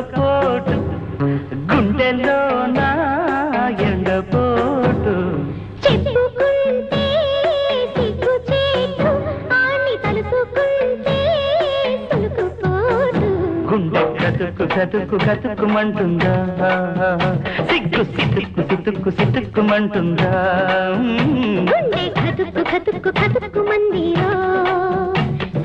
ఉక్కపోటు గుండెలో నా ఎండపోటు చెప్పుకుంటే సిగ్గు చేటు ఆని తలుసుకుంటే సులుకుపోటు గుండె కతుక్కు కతుక్కు కతుక్కుమంటుందా సిగ్గు సితుక్కు సితుక్కు సితుక్కుమంటుందా గుండె కతుక్కు కతుక్కు కతుక్కు మందిరో